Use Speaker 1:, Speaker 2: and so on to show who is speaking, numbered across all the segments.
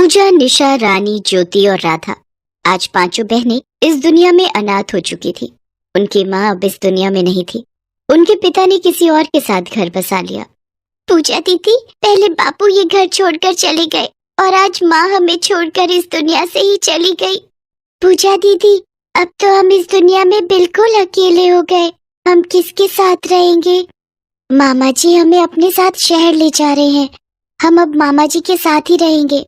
Speaker 1: पूजा, निशा, रानी, ज्योति और राधा आज पांचों बहनें इस दुनिया में अनाथ हो चुकी थी। उनकी माँ अब इस दुनिया में नहीं थी। उनके पिता ने किसी और के साथ घर बसा लिया। पूजा दीदी, पहले बापू ये घर छोड़कर चले गए और आज माँ हमें छोड़कर इस दुनिया से ही चली गई। पूजा दीदी, अब तो हम इस दुनिया में बिल्कुल अकेले हो गए। हम किसके साथ रहेंगे? मामा जी हमें अपने साथ शहर ले जा रहे हैं। हम अब मामा जी के साथ ही रहेंगे।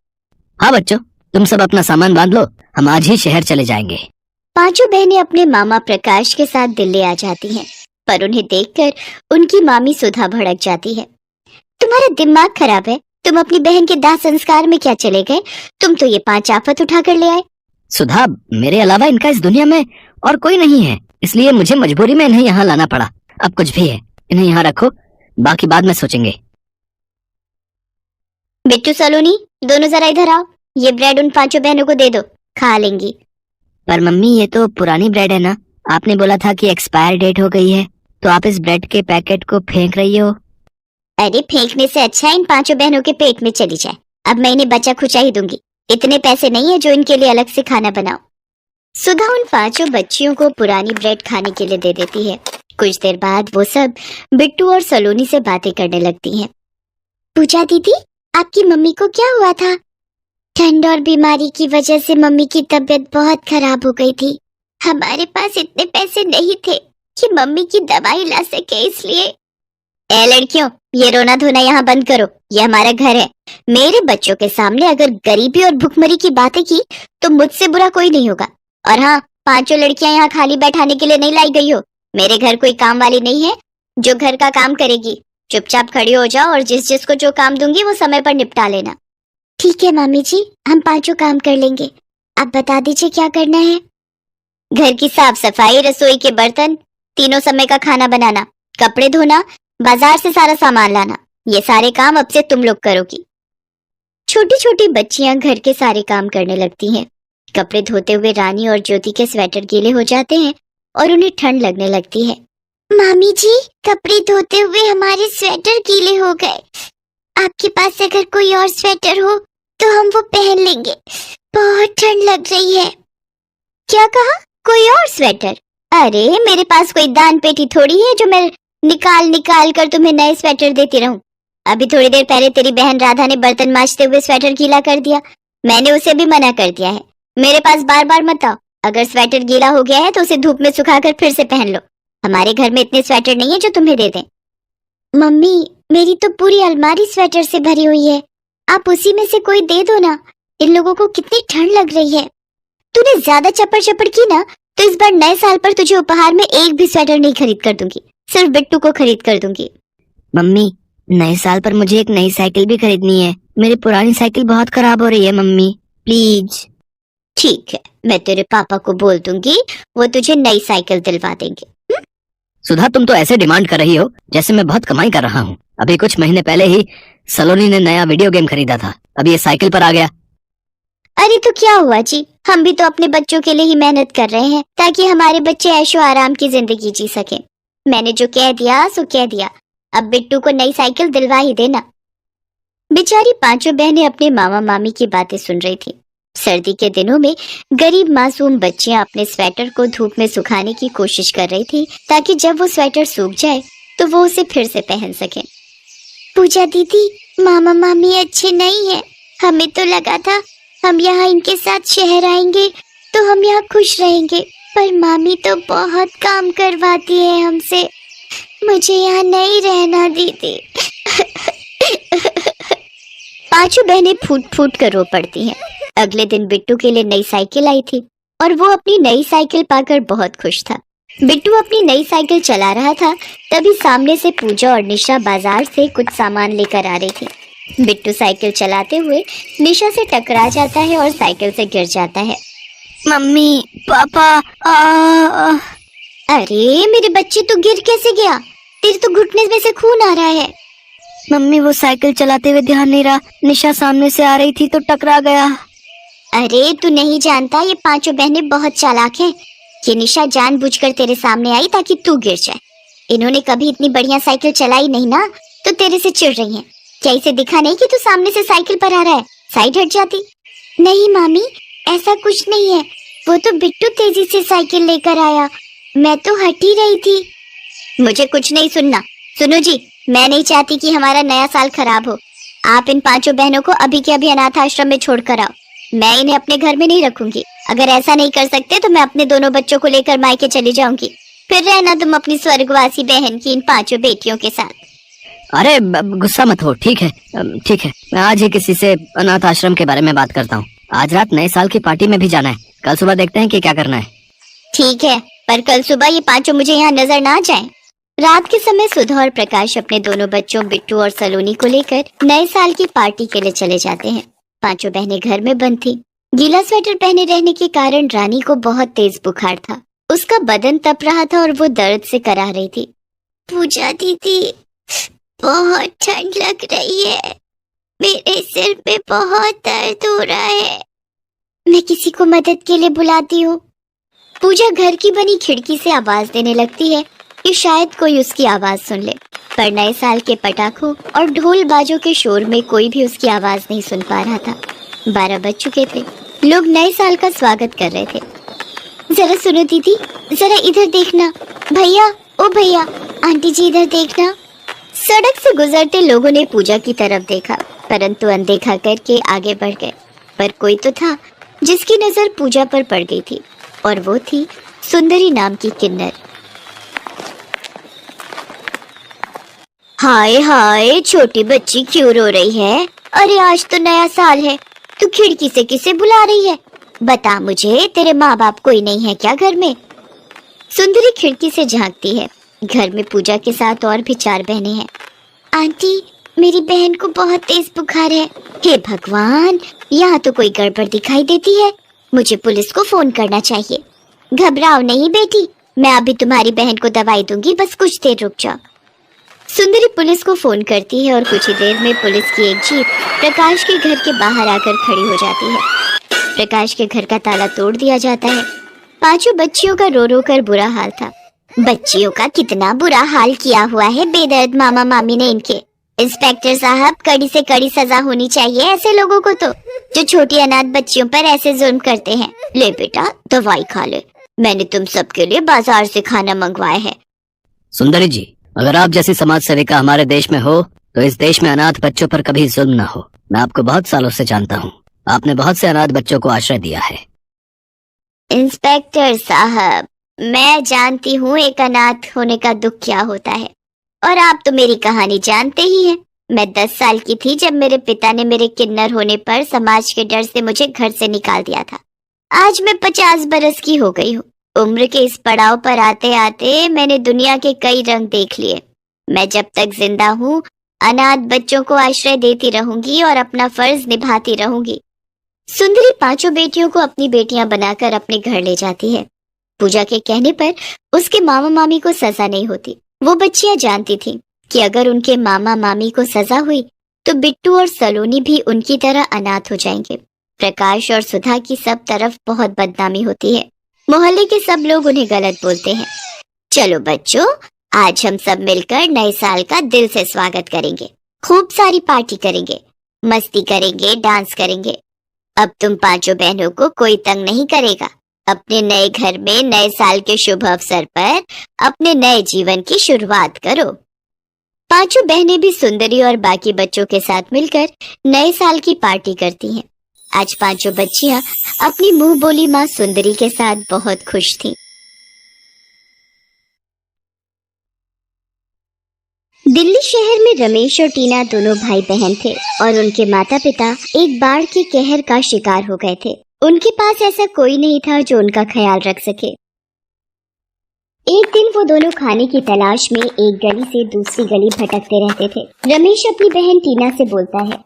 Speaker 2: हाँ बच्चों, तुम सब अपना सामान बांध लो, हम आज ही शहर चले जाएंगे।
Speaker 1: पांचों बहनें अपने मामा प्रकाश के साथ दिल्ली आ जाती हैं, पर उन्हें देखकर उनकी मामी सुधा भड़क जाती है। तुम्हारा दिमाग खराब है? तुम अपनी बहन के दाह संस्कार में क्या चले गए? तुम तो ये 5 आफत उठा कर ले आए।
Speaker 2: सुधा, मेरे अलावा इनका इस दुनिया में और कोई नहीं है, इसलिए मुझे मजबूरी में इन्हें यहाँ लाना पड़ा। अब कुछ भी है, इन्हें यहाँ रखो, बाकी बाद में सोचेंगे।
Speaker 1: बिट्टू, सलोनी, दोनों जरा इधर आओ। ये ब्रेड उन 5 बहनों को दे दो, खा लेंगी।
Speaker 2: पर मम्मी, ये तो पुरानी ब्रेड है ना? आपने बोला था कि एक्सपायर डेट हो गई है, तो आप इस ब्रेड के पैकेट को फेंक रही हो।
Speaker 1: अरे फेंकने से अच्छा इन 5 बहनों के पेट में चली जाए। अब मैं इन्हें बचा खुचा ही दूंगी। इतने पैसे नहीं है जो इनके लिए अलग से खाना बनाओ। सुधा उन 5 बच्चियों को पुरानी ब्रेड खाने के लिए दे देती है। कुछ देर बाद वो सब बिट्टू और सलोनी से बातें करने लगती हैं। पूजा दीदी, आपकी मम्मी को क्या हुआ था? ठंड और बीमारी की वजह से मम्मी की तबीयत बहुत खराब हो गई थी। हमारे पास इतने पैसे नहीं थे कि मम्मी की दवाई ला सके, इसलिए। ए लड़कियों, ये रोना धोना यहाँ बंद करो। ये हमारा घर है। मेरे बच्चों के सामने अगर गरीबी और भुखमरी की बातें की तो मुझसे बुरा कोई नहीं होगा। और हाँ, 5 लड़कियां यहाँ खाली बैठाने के लिए नहीं लाई गई हो। मेरे घर कोई काम वाली नहीं है जो घर का काम करेगी। चुपचाप खड़ी हो जाओ और जिस जिसको जो काम दूंगी वो समय पर निपटा लेना। ठीक है मामी जी, हम 5 काम कर लेंगे। आप बता दीजिए क्या करना है। घर की साफ सफाई, रसोई के बर्तन, तीनों समय का खाना बनाना, कपड़े धोना, बाजार से सारा सामान लाना, ये सारे काम अब से तुम लोग करोगी। छोटी छोटी बच्चियां घर के सारे काम करने लगती हैं। कपड़े धोते हुए रानी और ज्योति के स्वेटर गीले हो जाते हैं और उन्हें ठंड लगने लगती है। मामी जी, कपड़े धोते हुए हमारे स्वेटर गीले हो गए। आपके पास अगर कोई और स्वेटर हो तो हम वो पहन लेंगे। बहुत ठंड लग रही है। क्या कहा? कोई और स्वेटर? अरे मेरे पास कोई दान पेटी थोड़ी है जो मैं निकाल निकाल कर तुम्हें नए स्वेटर देती रहूं। अभी थोड़ी देर पहले तेरी बहन राधा ने बर्तन मांजते हुए स्वेटर गीला कर दिया। मैंने उसे भी मना कर दिया है। मेरे पास बार बार मत आओ। अगर स्वेटर गीला हो गया है तो उसे धूप में सुखाकर फिर से पहन लो। हमारे घर में इतने स्वेटर नहीं है जो तुम्हें दे दें। मम्मी, मेरी तो पूरी अलमारी स्वेटर से भरी हुई है। आप उसी में से कोई दे दो ना। इन लोगों को कितनी ठंड लग रही है। तूने ज्यादा चपड़ चपड़ की ना तो इस बार नए साल पर तुझे उपहार में एक भी स्वेटर नहीं खरीद कर दूंगी। सिर्फ बिट्टू को खरीद कर दूंगी।
Speaker 2: मम्मी, नए साल पर मुझे एक नई साइकिल भी खरीदनी है। मेरी पुरानी साइकिल बहुत खराब हो रही है मम्मी, प्लीज।
Speaker 1: ठीक है, मैं तेरे पापा को बोल दूंगी, वो तुझे नई साइकिल दिलवा देंगे।
Speaker 2: सुधा, तुम तो ऐसे डिमांड कर रही हो जैसे मैं बहुत कमाई कर रहा हूँ। अभी कुछ महीने पहले ही सलोनी ने नया वीडियो गेम खरीदा था, अब ये साइकिल पर आ गया।
Speaker 1: अरे तो क्या हुआ जी, हम भी तो अपने बच्चों के लिए ही मेहनत कर रहे हैं ताकि हमारे बच्चे ऐशो आराम की जिंदगी जी सके। मैंने जो कह दिया सो कह दिया। अब बिट्टू को नई साइकिल दिलवा ही देना। बेचारी 5 बहनें अपने मामा मामी की बातें सुन रही थी। सर्दी के दिनों में गरीब मासूम बच्चियां अपने स्वेटर को धूप में सुखाने की कोशिश कर रही थी ताकि जब वो स्वेटर सूख जाए तो वो उसे फिर से पहन सके। पूजा दीदी, मामा मामी अच्छे नहीं है। हमें तो लगा था हम यहाँ इनके साथ शहर आएंगे तो हम यहाँ खुश रहेंगे, पर मामी तो बहुत काम करवाती है हमसे। मुझे यहाँ नहीं रहना दीदी। 5 बहनें फूट फूट कर रो पड़ती हैं। अगले दिन बिट्टू के लिए नई साइकिल आई थी और वो अपनी नई साइकिल पाकर बहुत खुश था। बिट्टू अपनी नई साइकिल चला रहा था, तभी सामने से पूजा और निशा बाजार से कुछ सामान लेकर आ रही थी। बिट्टू साइकिल चलाते हुए निशा से टकरा जाता है और साइकिल से गिर जाता है।
Speaker 2: मम्मी, पापा,
Speaker 1: अरे मेरे बच्चे, तू गिर कैसे गया? तेरे तो घुटने में से खून आ रहा है।
Speaker 2: मम्मी, वो साइकिल चलाते हुए ध्यान नहीं रहा, निशा सामने से आ रही थी तो टकरा गया।
Speaker 1: अरे तू नहीं जानता, ये 5 बहनें बहुत चालाक हैं। ये निशा जानबूझकर तेरे सामने आई ताकि तू गिर जाए। इन्होंने कभी इतनी बढ़िया साइकिल चलाई नहीं ना, तो तेरे से चिढ़ रही हैं। क्या इसे दिखा नहीं कि तू सामने से साइकिल पर आ रहा है? साइड हट जाती। नहीं मामी, ऐसा कुछ नहीं है। वो तो बिट्टू तेजी से साइकिल लेकर आया, मैं तो हट ही रही थी। मुझे कुछ नहीं सुनना। सुनो जी, मैं नहीं चाहती कि हमारा नया साल खराब हो। आप इन 5 बहनों को अभी के अभी अनाथ आश्रम में छोड़कर आओ। मैं इन्हें अपने घर में नहीं रखूंगी। अगर ऐसा नहीं कर सकते तो मैं अपने दोनों बच्चों को लेकर मायके चली जाऊंगी। फिर रहना तुम अपनी स्वर्गवासी बहन की इन 5 बेटियों के साथ।
Speaker 2: अरे गुस्सा मत हो, ठीक है ठीक है, मैं आज ही किसी से अनाथ आश्रम के बारे में बात करता हूँ। आज रात नए साल की पार्टी में भी जाना है, कल सुबह देखते हैं कि क्या करना है।
Speaker 1: ठीक है, पर कल सुबह ये 5 मुझे यहाँ नजर ना जाएं। रात के समय सुधा और प्रकाश अपने दोनों बच्चों बिट्टू और सलोनी को लेकर नए साल की पार्टी के लिए चले जाते हैं। 5 बहनें घर में बंद थी। गीला स्वेटर पहने रहने के कारण रानी को बहुत तेज बुखार था। उसका बदन तप रहा था और वो दर्द से कराह रही थी। पूजा दीदी, बहुत ठंड लग रही है, मेरे सिर पे बहुत दर्द हो रहा है, मैं किसी को मदद के लिए बुलाती हूँ। पूजा घर की बनी खिड़की से आवाज देने लगती है कि शायद कोई उसकी आवाज सुन ले, पर नए साल के पटाखों और ढोल बाजों के शोर में कोई भी उसकी आवाज नहीं सुन पा रहा था। 12 बज चुके थे। लोग नए साल का स्वागत कर रहे थे। जरा सुनो दीदी, जरा इधर देखना। भैया, ओ भैया, आंटी जी इधर देखना। सड़क से गुजरते लोगों ने पूजा की तरफ देखा, परंतु अनदेखा करके आगे बढ़ गए। पर कोई तो था जिसकी नजर पूजा पर पड़ गई थी, और वो थी सुंदरी नाम की किन्नर। हाय हाय, छोटी बच्ची क्यों रो रही है? अरे आज तो नया साल है, तू खिड़की से किसे बुला रही है? बता मुझे, तेरे माँ बाप कोई नहीं है क्या घर में? सुंदरी खिड़की से झांकती है। घर में पूजा के साथ और भी 4 बहनें हैं। आंटी, मेरी बहन को बहुत तेज बुखार है। हे भगवान, यहाँ तो कोई गड़बड़ दिखाई देती है। मुझे पुलिस को फोन करना चाहिए। घबराओ नहीं बेटी, मैं अभी तुम्हारी बहन को दवाई दूंगी, बस कुछ देर रुक जाओ। सुंदरी पुलिस को फोन करती है और कुछ ही देर में पुलिस की एक जीप प्रकाश के घर के बाहर आकर खड़ी हो जाती है। प्रकाश के घर का ताला तोड़ दिया जाता है। 5 बच्चियों का रो रो कर बुरा हाल था। बच्चियों का कितना बुरा हाल किया हुआ है बेदर्द मामा मामी ने इनके। इंस्पेक्टर साहब, कड़ी से कड़ी सजा होनी चाहिए ऐसे लोगों को तो, जो छोटी अनाथ बच्चियों पर ऐसे जुल्म करते हैं। ले बेटा, दवाई खा ले, मैंने तुम सबके लिए बाजार से खाना मंगवाया है।
Speaker 2: सुंदरी जी, अगर आप जैसी समाज सेविका हमारे देश में हो तो इस देश में अनाथ बच्चों पर कभी जुल्म न हो। मैं आपको बहुत सालों से जानता हूँ, आपने बहुत से अनाथ बच्चों को आश्रय दिया है।
Speaker 1: इंस्पेक्टर साहब, मैं जानती हूँ एक अनाथ होने का दुख क्या होता है, और आप तो मेरी कहानी जानते ही हैं। मैं 10 साल की थी जब मेरे पिता ने मेरे किन्नर होने पर समाज के डर से मुझे घर से निकाल दिया था। आज मैं 50 बरस की हो गई हूँ। उम्र के इस पड़ाव पर आते आते मैंने दुनिया के कई रंग देख लिए। मैं जब तक जिंदा हूँ अनाथ बच्चों को आश्रय देती रहूंगी और अपना फर्ज निभाती रहूंगी। सुंदरी 5 बेटियों को अपनी बेटियां बनाकर अपने घर ले जाती है। पूजा के कहने पर उसके मामा मामी को सजा नहीं होती। वो बच्चियां जानती थी कि अगर उनके मामा मामी को सजा हुई तो बिट्टू और सलोनी भी उनकी तरह अनाथ हो जाएंगे। प्रकाश और सुधा की सब तरफ बहुत बदनामी होती है। मोहल्ले के सब लोग उन्हें गलत बोलते हैं। चलो बच्चों, आज हम सब मिलकर नए साल का दिल से स्वागत करेंगे। खूब सारी पार्टी करेंगे, मस्ती करेंगे, डांस करेंगे। अब तुम 5 बहनों को कोई तंग नहीं करेगा। अपने नए घर में नए साल के शुभ अवसर पर अपने नए जीवन की शुरुआत करो। 5 बहनें भी सुंदरी और बाकी बच्चों के साथ मिलकर नए साल की पार्टी करती हैं। आज 5 बच्चियां अपनी मुंह बोली माँ सुंदरी के साथ बहुत खुश थीं। दिल्ली शहर में रमेश और टीना दोनों भाई बहन थे और उनके माता पिता एक बाढ़ के कहर का शिकार हो गए थे। उनके पास ऐसा कोई नहीं था जो उनका ख्याल रख सके। एक दिन वो दोनों खाने की तलाश में एक गली से दूसरी गली भटकते रहते थे। रमेश अपनी बहन टीना से बोलता है,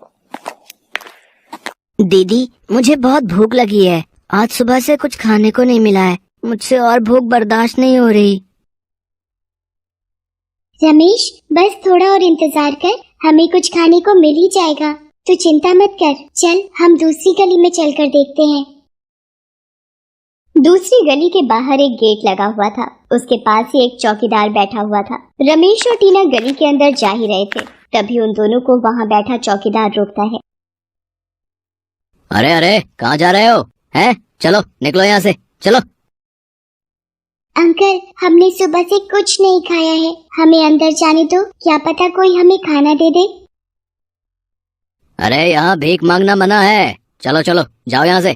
Speaker 2: दीदी, मुझे बहुत भूख लगी है। आज सुबह से कुछ खाने को नहीं मिला है, मुझसे और भूख बर्दाश्त नहीं हो रही।
Speaker 1: रमेश, बस थोड़ा और इंतजार कर, हमें कुछ खाने को मिल ही जाएगा। तू चिंता मत कर, चल हम दूसरी गली में चलकर देखते हैं। दूसरी गली के बाहर एक गेट लगा हुआ था। उसके पास ही एक चौकीदार बैठा हुआ था। रमेश और टीना गली के अंदर जा ही रहे थे, तभी उन दोनों को वहां बैठा चौकीदार रोकता है।
Speaker 2: अरे अरे, कहाँ जा रहे हो? हैं? चलो निकलो यहाँ से, चलो।
Speaker 1: अंकल, हमने सुबह से कुछ नहीं खाया है, हमें अंदर जाने दो, क्या पता कोई हमें खाना दे दे।
Speaker 2: अरे यहाँ भीख मांगना मना है, चलो चलो जाओ यहाँ से।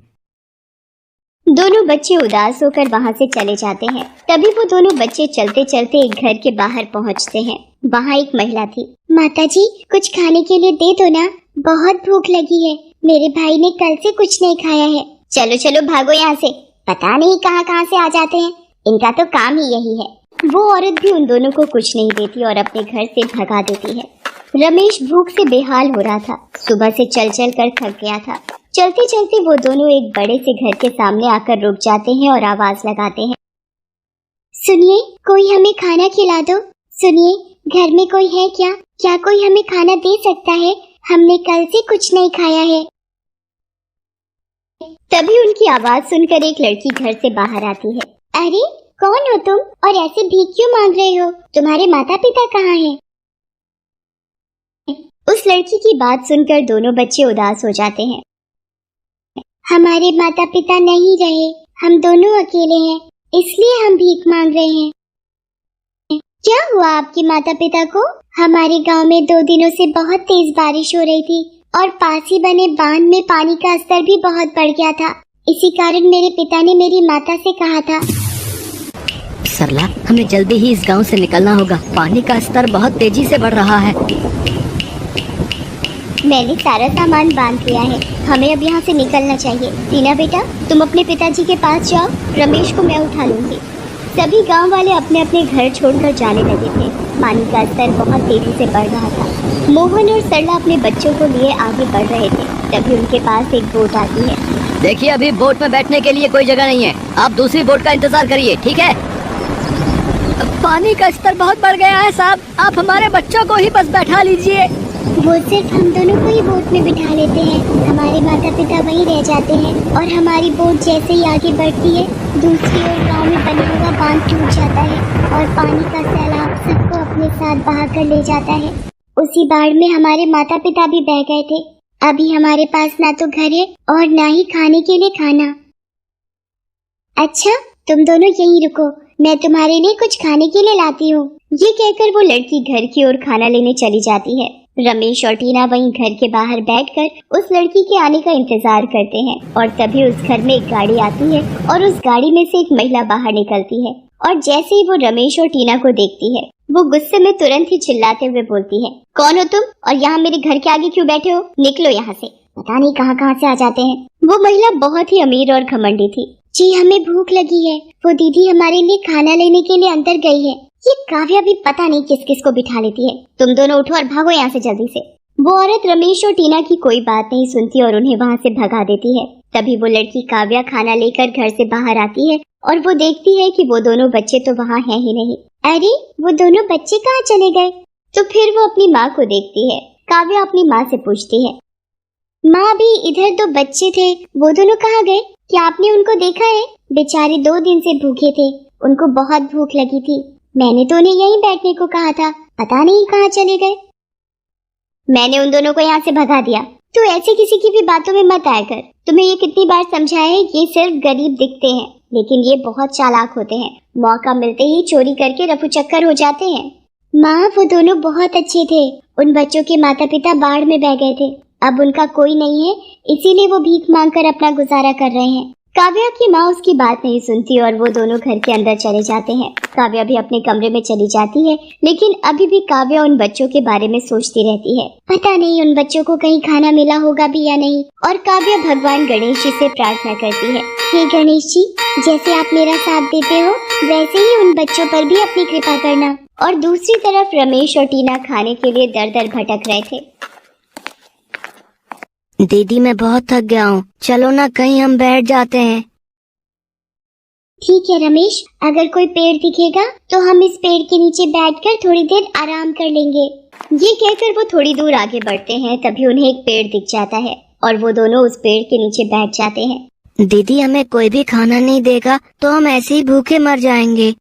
Speaker 1: दोनों बच्चे उदास होकर वहाँ से चले जाते हैं। तभी वो दोनों बच्चे चलते चलते एक घर के बाहर पहुँचते हैं। वहाँ एक महिला थी। माताजी, कुछ खाने के लिए दे दो ना, बहुत भूख लगी है, मेरे भाई ने कल से कुछ नहीं खाया है। चलो चलो भागो यहाँ से, पता नहीं कहाँ कहाँ से आ जाते हैं, इनका तो काम ही यही है। वो औरत भी उन दोनों को कुछ नहीं देती और अपने घर से भगा देती है। रमेश भूख से बेहाल हो रहा था, सुबह से चल चल कर थक गया था। चलते चलते वो दोनों एक बड़े से घर के सामने आकर रुक जाते हैं और आवाज लगाते हैं, सुनिए, कोई हमें खाना खिला दो। सुनिए, घर में कोई है क्या? क्या कोई हमें खाना दे सकता है? हमने कल से कुछ नहीं खाया है। तभी उनकी आवाज सुनकर एक लड़की घर से बाहर आती है। अरे, कौन हो तुम और ऐसे भीख क्यों मांग रहे हो? तुम्हारे माता पिता कहाँ हैं? उस लड़की की बात सुनकर दोनों बच्चे उदास हो जाते हैं। हमारे माता पिता नहीं रहे, हम दोनों अकेले हैं, इसलिए हम भीख मांग रहे हैं। क्या हुआ आपके माता पिता को? हमारे गांव में 2 दिनों से बहुत तेज बारिश हो रही थी और पास ही बने बांध में पानी का स्तर भी बहुत बढ़ गया था। इसी कारण मेरे पिता ने मेरी माता से कहा था,
Speaker 2: सरला, हमें जल्दी ही इस गांव से निकलना होगा, पानी का स्तर बहुत तेजी से बढ़ रहा है।
Speaker 1: मैंने सारा सामान बांध लिया है, हमें अब यहाँ से निकलना चाहिए। टीना बेटा, तुम अपने पिताजी के पास जाओ, रमेश को मैं उठा लूंगी। सभी गांव वाले अपने अपने घर छोड़कर जाने लगे थे। पानी का स्तर बहुत तेजी से बढ़ रहा था। मोहन और सरला अपने बच्चों को लिए आगे बढ़ रहे थे। तभी उनके पास एक बोट आती है।
Speaker 2: देखिए, अभी बोट में बैठने के लिए कोई जगह नहीं है, आप दूसरी बोट का इंतजार करिए, ठीक है? पानी का स्तर बहुत बढ़ गया है साहब, आप हमारे बच्चों को ही बस बैठा लीजिए।
Speaker 1: वो सिर्फ हम दोनों को ही बोट में बिठा लेते हैं, हमारे माता पिता वहीं रह जाते हैं और हमारी बोट जैसे ही आगे बढ़ती है, दूसरी ओर गांव में बना हुआ बांध टूट जाता है और पानी का सैलाब सबको अपने साथ बहा कर ले जाता है। उसी बाढ़ में हमारे माता पिता भी बह गए थे। अभी हमारे पास ना तो घर है और ना ही खाने के लिए खाना। अच्छा, तुम दोनों यहीं रुको, मैं तुम्हारे लिए कुछ खाने के लिए लाती हूँ। ये कहकर वो लड़की घर की ओर खाना लेने चली जाती है। रमेश और टीना वहीं घर के बाहर बैठकर उस लड़की के आने का इंतजार करते हैं और तभी उस घर में एक गाड़ी आती है और उस गाड़ी में से एक महिला बाहर निकलती है और जैसे ही वो रमेश और टीना को देखती है, वो गुस्से में तुरंत ही चिल्लाते हुए बोलती है, कौन हो तुम और यहाँ मेरे घर के आगे क्यों बैठे हो? निकलो यहाँ से, पता नहीं कहाँ कहाँ से आ जाते हैं। वो महिला बहुत ही अमीर और घमंडी थी। जी, हमें भूख लगी है, वो दीदी हमारे लिए खाना लेने के लिए अंदर गई है। ये काव्या भी पता नहीं किस किस को बिठा लेती है। तुम दोनों उठो और भागो यहाँ से जल्दी से। वो औरत रमेश और टीना की कोई बात नहीं सुनती और उन्हें वहाँ से भगा देती है। तभी वो लड़की काव्या खाना लेकर घर से बाहर आती है और वो देखती है कि वो दोनों बच्चे तो वहाँ हैं ही नहीं। अरे, वो दोनों बच्चे कहाँ चले गए? तो फिर वो अपनी माँ को देखती है। काव्या अपनी माँ से पूछती है, माँ, भी इधर 2 बच्चे थे, वो दोनों कहाँ गए? क्या आपने उनको देखा है? बेचारे 2 दिन से भूखे थे, उनको बहुत भूख लगी थी। मैंने तो उन्हें यहीं बैठने को कहा था, पता नहीं कहाँ चले गए। मैंने उन दोनों को यहाँ से भगा दिया। तू ऐसे किसी की भी बातों में मत आया कर। तुम्हें ये कितनी बार समझाया है, ये सिर्फ गरीब दिखते हैं, लेकिन ये बहुत चालाक होते हैं। मौका मिलते ही चोरी करके रफू चक्कर हो जाते हैं। माँ, वो दोनों बहुत अच्छे थे। उन बच्चों के माता पिता बाढ़ में बह गए थे, अब उनका कोई नहीं है, इसीलिए वो भीख मांगकर अपना गुजारा कर रहे हैं। काव्या की माँ उसकी बात नहीं सुनती और वो दोनों घर के अंदर चले जाते हैं। काव्या भी अपने कमरे में चली जाती है, लेकिन अभी भी काव्या उन बच्चों के बारे में सोचती रहती है। पता नहीं उन बच्चों को कहीं खाना मिला होगा भी या नहीं। और काव्या भगवान गणेश जी से प्रार्थना करती है, हे गणेश जी, जैसे आप मेरा साथ देते हो वैसे ही उन बच्चों पर भी अपनी कृपा करना। और दूसरी तरफ रमेश और टीना खाने के लिए दर दर भटक रहे थे।
Speaker 2: दीदी, मैं बहुत थक गया हूँ, चलो ना कहीं हम बैठ जाते हैं।
Speaker 1: ठीक है रमेश, अगर कोई पेड़ दिखेगा तो हम इस पेड़ के नीचे बैठकर थोड़ी देर आराम कर लेंगे। ये कहकर वो थोड़ी दूर आगे बढ़ते हैं। तभी उन्हें एक पेड़ दिख जाता है और वो दोनों उस पेड़ के नीचे बैठ जाते हैं।
Speaker 2: दीदी, हमें कोई भी खाना नहीं देगा तो हम ऐसे ही भूखे मर जाएंगे।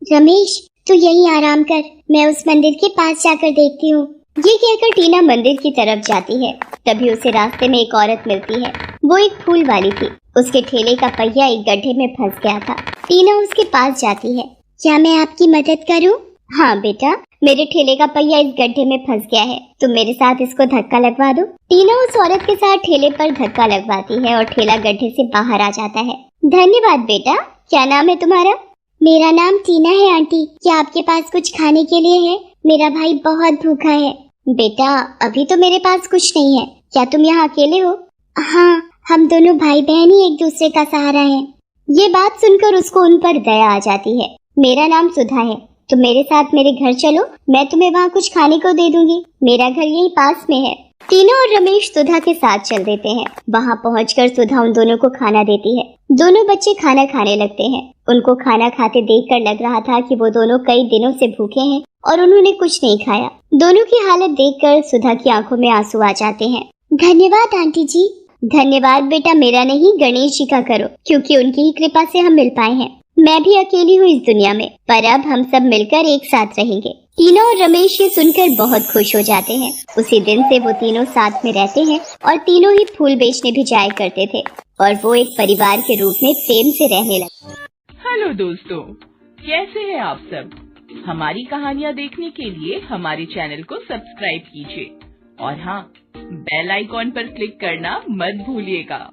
Speaker 1: रमेश, तू यहीं आराम कर, मैं उस मंदिर के पास जाकर देखती हूँ, ये कहकर टीना मंदिर की तरफ जाती है। तभी उसे रास्ते में एक औरत मिलती है। वो एक फूल वाली थी। उसके ठेले का पहिया एक गड्ढे में फंस गया था। टीना उसके पास जाती है। क्या मैं आपकी मदद करूं? हाँ बेटा, मेरे ठेले का पहिया इस गड्ढे में फंस गया है, तुम मेरे साथ इसको धक्का लगवा दो। टीना उस औरत के साथ ठेले पर धक्का लगवाती है और ठेला गड्ढे से बाहर आ जाता है। धन्यवाद बेटा। क्या नाम है तुम्हारा? मेरा नाम टीना है आंटी। क्या आपके पास कुछ खाने के लिए है? मेरा भाई बहुत भूखा है। बेटा, अभी तो मेरे पास कुछ नहीं है। क्या तुम यहाँ अकेले हो? हाँ, हम दोनों भाई बहन ही एक दूसरे का सहारा हैं। ये बात सुनकर उसको उन पर दया आ जाती है। मेरा नाम सुधा है, तुम मेरे साथ मेरे घर चलो, मैं तुम्हें वहाँ कुछ खाने को दे दूंगी। मेरा घर यही पास में है। टीना और रमेश सुधा के साथ चल देते हैं। वहाँ पहुंचकर सुधा उन दोनों को खाना देती है। दोनों बच्चे खाना खाने लगते हैं। उनको खाना खाते देखकर लग रहा था कि वो दोनों कई दिनों से भूखे हैं और उन्होंने कुछ नहीं खाया। दोनों की हालत देखकर सुधा की आंखों में आंसू आ जाते हैं। धन्यवाद आंटी जी। धन्यवाद बेटा मेरा नहीं, गणेश जी का करो, क्योंकि उनकी ही कृपा से हम मिल पाए हैं। मैं भी अकेली हूँ इस दुनिया में, पर अब हम सब मिलकर एक साथ रहेंगे। टीना और रमेश ये सुनकर बहुत खुश हो जाते हैं। उसी दिन से वो तीनों साथ में रहते हैं और तीनों ही फूल बेचने भी जाया करते थे और वो एक परिवार के रूप में प्रेम से रहने लगे।
Speaker 3: हेलो दोस्तों, कैसे हैं आप सब? हमारी कहानियाँ देखने के लिए हमारे चैनल को सब्सक्राइब कीजिए और हाँ, बेल आइकॉन पर क्लिक करना मत भूलिएगा।